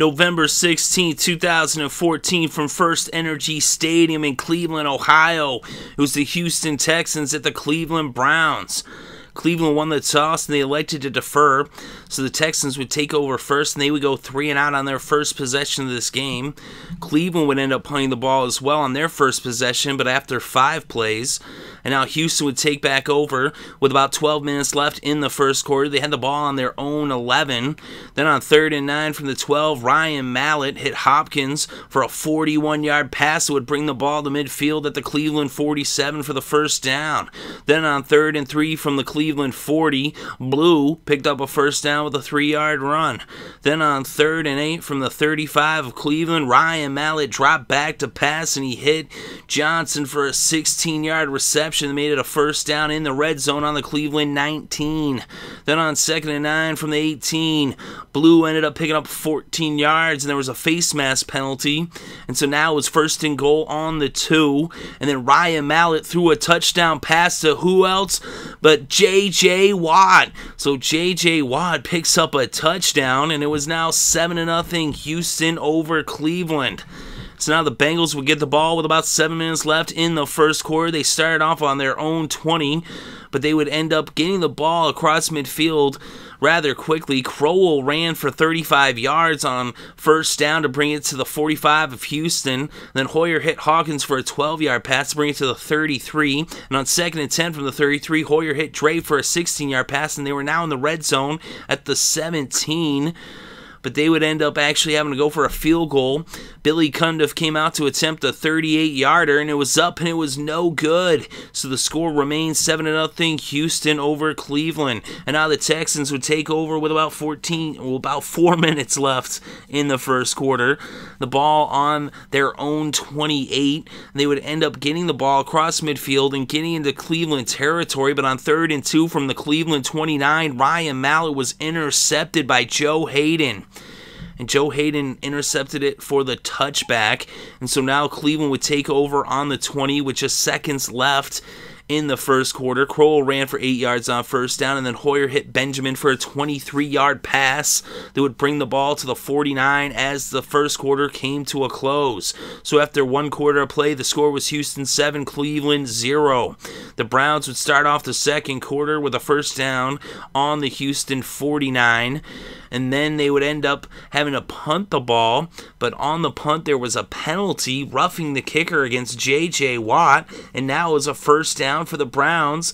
November 16, 2014, from FirstEnergy Stadium in Cleveland, Ohio. It was the Houston Texans at the Cleveland Browns. Cleveland won the toss and they elected to defer, so the Texans would take over first and they would go 3 and out on their first possession of this game. Cleveland would end up punting the ball as well on their first possession, but after 5 plays. And now Houston would take back over with about 12 minutes left in the first quarter. They had the ball on their own 11. Then on 3rd and 9 from the 12, Ryan Mallett hit Hawkins for a 41-yard pass that would bring the ball to midfield at the Cleveland 47 for the first down. Then on 3rd and 3 from the Cleveland 40, Blue picked up a first down with a 3-yard run. Then on 3rd and 8 from the 35 of Cleveland, Ryan Mallett dropped back to pass and he hit Johnson for a 16-yard reception that made it a first down in the red zone on the Cleveland 19. Then on 2nd and 9 from the 18, Blue ended up picking up 14 yards and there was a face mask penalty. And so now it was 1st and goal on the 2. And then Ryan Mallett threw a touchdown pass to who else but J.J. Watt. So J.J. Watt picks up a touchdown and it was now 7-0 Houston over Cleveland. So now the Bengals would get the ball with about 7 minutes left in the first quarter. They started off on their own 20, but they would end up getting the ball across midfield rather quickly. Crowell ran for 35 yards on first down to bring it to the 45 of Houston. Then Hoyer hit Hawkins for a 12-yard pass to bring it to the 33. And on 2nd and 10 from the 33, Hoyer hit Dre for a 16-yard pass, and they were now in the red zone at the 17. But they would end up actually having to go for a field goal. Billy Cundiff came out to attempt a 38-yarder, and it was up, and it was no good. So the score remains 7-0 Houston over Cleveland. And now the Texans would take over with about 4 minutes left in the first quarter. The ball on their own 28. They would end up getting the ball across midfield and getting into Cleveland territory. But on 3rd and 2 from the Cleveland 29, Ryan Mallett was intercepted by Joe Haden. And Joe Haden intercepted it for the touchback. And so now Cleveland would take over on the 20 with just seconds left in the first quarter. Crowell ran for 8 yards on first down, and then Hoyer hit Benjamin for a 23-yard pass that would bring the ball to the 49 as the first quarter came to a close. So after 1 quarter of play, the score was Houston 7, Cleveland 0. The Browns would start off the second quarter with a first down on the Houston 49. And then they would end up having to punt the ball. But on the punt, there was a penalty, roughing the kicker against J.J. Watt. And now it was a first down for the Browns.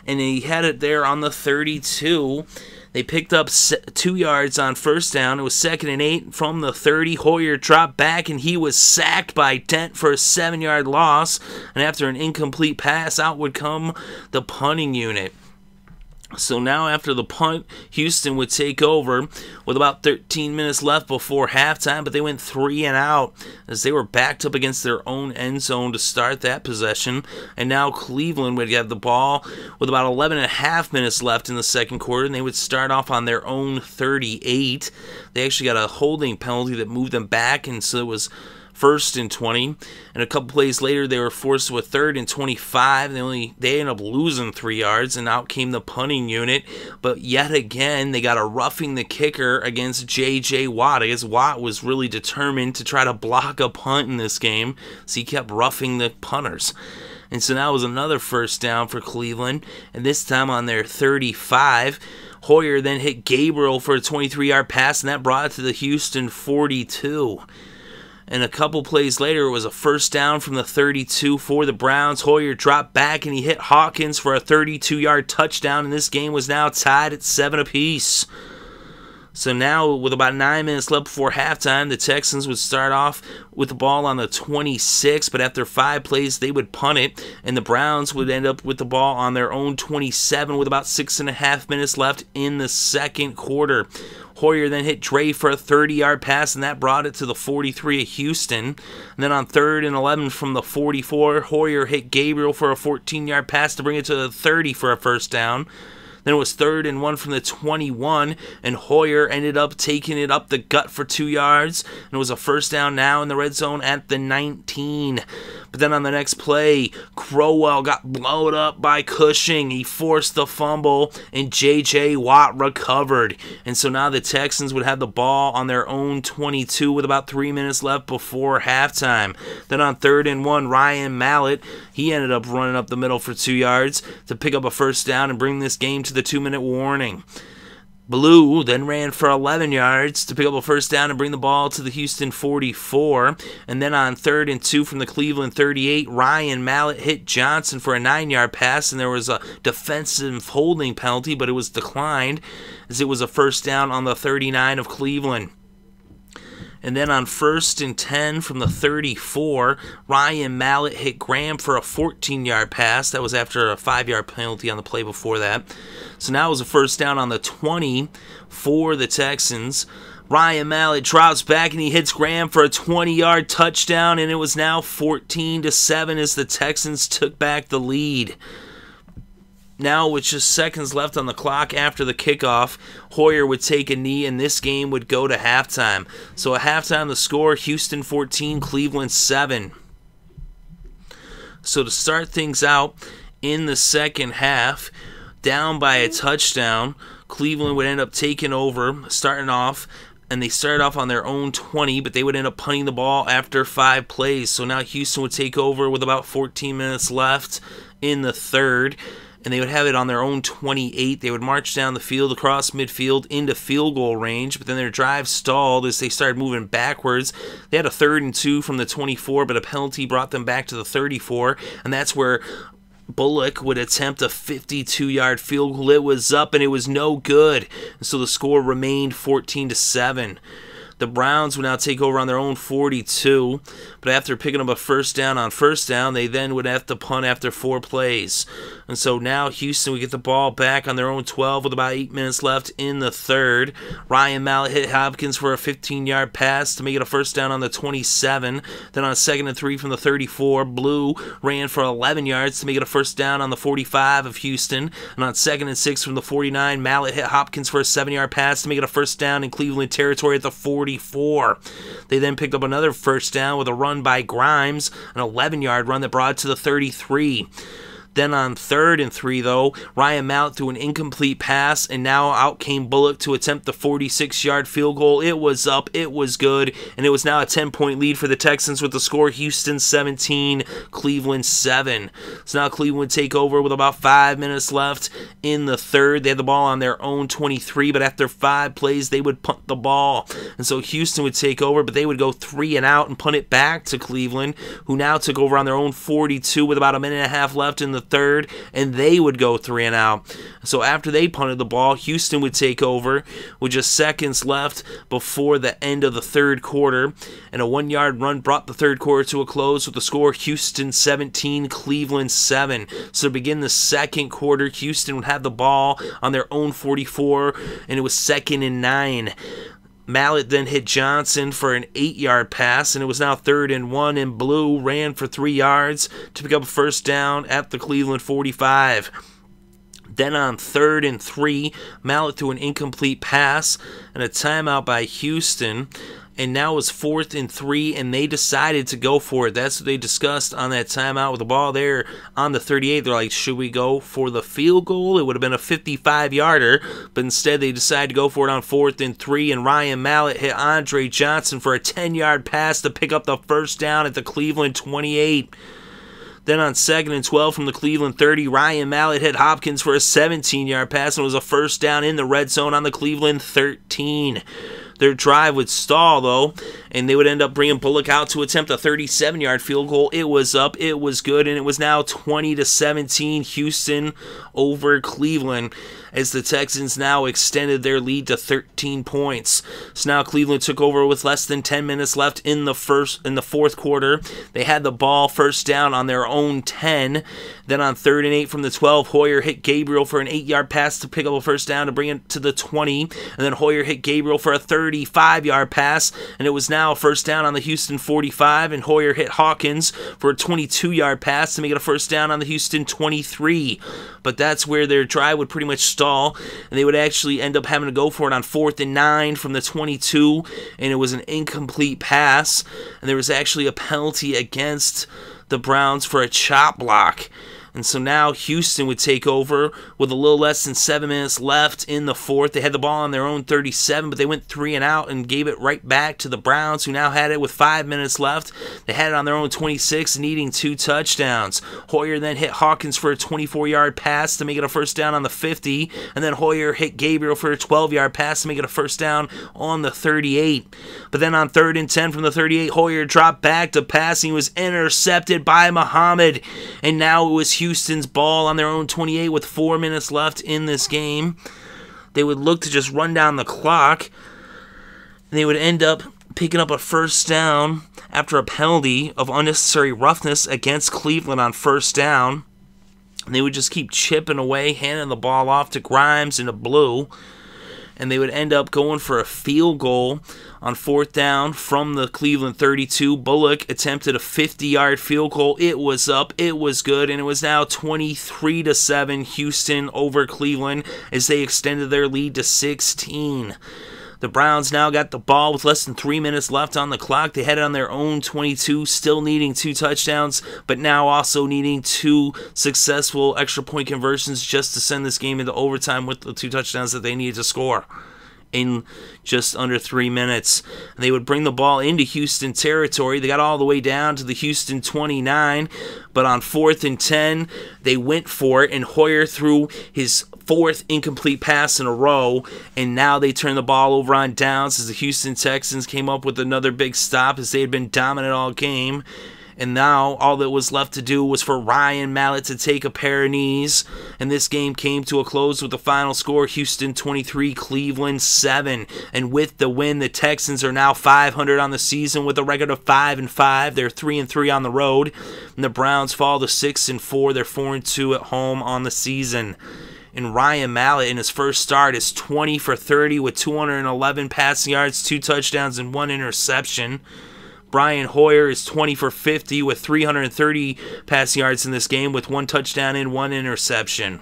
And he had it there on the 32. They picked up 2 yards on first down. It was 2nd and 8 from the 30. Hoyer dropped back, and he was sacked by Dent for a 7-yard loss. And after an incomplete pass, out would come the punting unit. So now after the punt, Houston would take over with about 13 minutes left before halftime, but they went 3 and out as they were backed up against their own end zone to start that possession. And now Cleveland would have the ball with about 11.5 minutes left in the second quarter, and they would start off on their own 38. They actually got a holding penalty that moved them back, and so it was 1st and 20, and a couple plays later they were forced to a 3rd and 25. They ended up losing 3 yards, and out came the punting unit. But yet again, they got a roughing the kicker against J.J. Watt. I guess Watt was really determined to try to block a punt in this game, so he kept roughing the punters. And so now it was another first down for Cleveland, and this time on their 35. Hoyer then hit Gabriel for a 23-yard pass, and that brought it to the Houston 42. And a couple plays later, it was a first down from the 32 for the Browns. Hoyer dropped back, and he hit Hawkins for a 32-yard touchdown, and this game was now tied at 7 apiece. So now, with about 9 minutes left before halftime, the Texans would start off with the ball on the 26, but after 5 plays, they would punt it, and the Browns would end up with the ball on their own 27 with about 6.5 minutes left in the second quarter. Hoyer then hit Dre for a 30-yard pass, and that brought it to the 43 of Houston. And then on 3rd and 11 from the 44, Hoyer hit Gabriel for a 14-yard pass to bring it to the 30 for a first down. Then it was 3rd and 1 from the 21, and Hoyer ended up taking it up the gut for 2 yards, and it was a first down now in the red zone at the 19. But then on the next play, Crowell got blown up by Cushing. He forced the fumble, and J.J. Watt recovered. And so now the Texans would have the ball on their own 22 with about 3 minutes left before halftime. Then on 3rd and 1, Ryan Mallett, he ended up running up the middle for 2 yards to pick up a first down and bring this game to the 2-minute warning. Blue then ran for 11 yards to pick up a first down and bring the ball to the Houston 44. And then on 3rd and 2 from the Cleveland 38, Ryan Mallett hit Johnson for a 9-yard pass, and there was a defensive holding penalty, but it was declined as it was a first down on the 39 of Cleveland. And then on 1st and 10 from the 34, Ryan Mallett hit Graham for a 14-yard pass. That was after a 5-yard penalty on the play before that. So now it was a first down on the 20 for the Texans. Ryan Mallett drops back and he hits Graham for a 20-yard touchdown, and it was now 14-7 as the Texans took back the lead. Now, with just seconds left on the clock after the kickoff, Hoyer would take a knee, and this game would go to halftime. So at halftime, the score, Houston 14, Cleveland 7. So to start things out in the second half, down by a touchdown, Cleveland would end up taking over, starting off, and they started off on their own 20, but they would end up punting the ball after 5 plays. So now Houston would take over with about 14 minutes left in the third, and they would have it on their own 28. They would march down the field across midfield into field goal range, but then their drive stalled as they started moving backwards. They had a 3rd and 2 from the 24, but a penalty brought them back to the 34, and that's where Bullock would attempt a 52-yard field goal. It was up, and it was no good, and so the score remained 14-7. The Browns would now take over on their own 42, but after picking up a first down on first down, they then would have to punt after 4 plays. And so now Houston would get the ball back on their own 12 with about 8 minutes left in the third. Ryan Mallett hit Hopkins for a 15-yard pass to make it a first down on the 27. Then on 2nd and 3 from the 34, Blue ran for 11 yards to make it a first down on the 45 of Houston. And on 2nd and 6 from the 49, Mallett hit Hopkins for a 7-yard pass to make it a first down in Cleveland territory at the 44. They then picked up another first down with a run by Grimes, an 11-yard run that brought it to the 33. Then on 3rd and 3, though, Ryan Mallett threw an incomplete pass, and now out came Bullock to attempt the 46-yard field goal. It was up, it was good, and it was now a 10-point lead for the Texans with the score Houston 17, Cleveland 7. So now Cleveland would take over with about 5 minutes left in the third. They had the ball on their own 23, but after 5 plays, they would punt the ball. And so Houston would take over, but they would go 3 and out and punt it back to Cleveland, who now took over on their own 42 with about a minute and a half left in the third, and they would go 3 and out. So after they punted the ball, Houston would take over with just seconds left before the end of the third quarter, and a 1-yard run brought the third quarter to a close with the score Houston 17, Cleveland 7. So to begin the second quarter, Houston would have the ball on their own 44, and it was 2nd and 9. Mallett then hit Johnson for an 8-yard pass, and it was now 3rd and 1, and Blue ran for 3 yards to pick up a first down at the Cleveland 45. Then on 3rd and 3, Mallett threw an incomplete pass and a timeout by Houston, and now it's 4th and 3, and they decided to go for it. That's what they discussed on that timeout with the ball there on the 38. They're like, should we go for the field goal? It would have been a 55-yarder, but instead they decided to go for it on 4th and 3, and Ryan Mallett hit Andre Johnson for a 10-yard pass to pick up the first down at the Cleveland 28. Then on 2nd and 12 from the Cleveland 30, Ryan Mallett hit Hopkins for a 17-yard pass, and it was a first down in the red zone on the Cleveland 13. Their drive would stall, though, and they would end up bringing Bullock out to attempt a 37-yard field goal. It was up, it was good, and it was now 20-17 Houston over Cleveland as the Texans now extended their lead to 13 points. So now Cleveland took over with less than 10 minutes left in the fourth quarter. They had the ball first down on their own 10. Then on 3rd and 8 from the 12, Hoyer hit Gabriel for an 8-yard pass to pick up a first down to bring it to the 20. And then Hoyer hit Gabriel for a 3rd 35-yard pass, and it was now a first down on the Houston 45, and Hoyer hit Hawkins for a 22-yard pass to make it a first down on the Houston 23. But that's where their drive would pretty much stall, and they would actually end up having to go for it on 4th and 9 from the 22, and it was an incomplete pass, and there was actually a penalty against the Browns for a chop block. And so now Houston would take over with a little less than 7 minutes left in the fourth. They had the ball on their own 37, but they went 3 and out and gave it right back to the Browns, who now had it with 5 minutes left. They had it on their own 26, needing 2 touchdowns. Hoyer then hit Hawkins for a 24-yard pass to make it a first down on the 50, and then Hoyer hit Gabriel for a 12-yard pass to make it a first down on the 38. But then on 3rd and 10 from the 38, Hoyer dropped back to pass, and he was intercepted by Mohamed, and now it was Houston's ball on their own 28 with 4 minutes left in this game. They would look to just run down the clock, and they would end up picking up a first down after a penalty of unnecessary roughness against Cleveland on first down. And they would just keep chipping away, handing the ball off to Grimes and to Blue, and they would end up going for a field goal on 4th down from the Cleveland 32. Bullock attempted a 50-yard field goal. It was up, it was good, and it was now 23-7 Houston over Cleveland as they extended their lead to 16. The Browns now got the ball with less than 3 minutes left on the clock. They had it on their own 22, still needing 2 touchdowns, but now also needing 2 successful extra point conversions just to send this game into overtime with the 2 touchdowns that they needed to score in just under 3 minutes. And they would bring the ball into Houston territory. They got all the way down to the Houston 29, but on 4th and 10, they went for it, and Hoyer threw his 4th incomplete pass in a row, and now they turn the ball over on downs as the Houston Texans came up with another big stop as they had been dominant all game. And now all that was left to do was for Ryan Mallett to take a pair of knees. And this game came to a close with the final score, Houston 23, Cleveland 7. And with the win, the Texans are now 500 on the season with a record of 5-5. They're 3-3 on the road. And the Browns fall to 6-4. They're 4-2 at home on the season. And Ryan Mallett in his first start is 20 for 30 with 211 passing yards, 2 touchdowns, and 1 interception. Brian Hoyer is 20 for 50 with 330 passing yards in this game with 1 touchdown and 1 interception.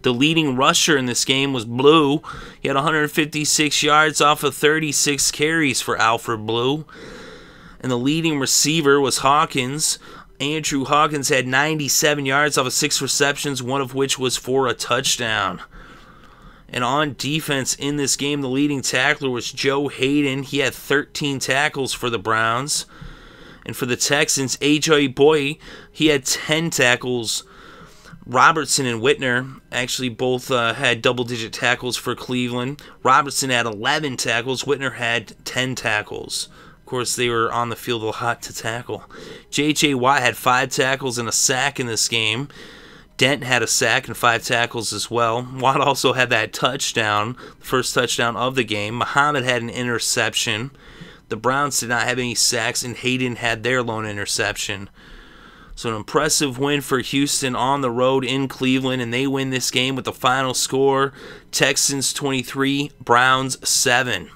The leading rusher in this game was Blue. He had 156 yards off of 36 carries for Alfred Blue. And the leading receiver was Hawkins. Andrew Hawkins had 97 yards off of 6 receptions, one of which was for a touchdown. And on defense in this game, the leading tackler was Joe Haden. He had 13 tackles for the Browns. And for the Texans, Bouye, he had 10 tackles. Robertson and Whitner actually both had double-digit tackles for Cleveland. Robertson had 11 tackles. Whitner had 10 tackles. Of course, they were on the field a lot to tackle. J.J. Watt had 5 tackles and a sack in this game. Dent had a sack and 5 tackles as well. Watt also had that touchdown, the first touchdown of the game. Mohamed had an interception. The Browns did not have any sacks, and Haden had their lone interception. So an impressive win for Houston on the road in Cleveland, and they win this game with the final score, Texans 23, Browns 7.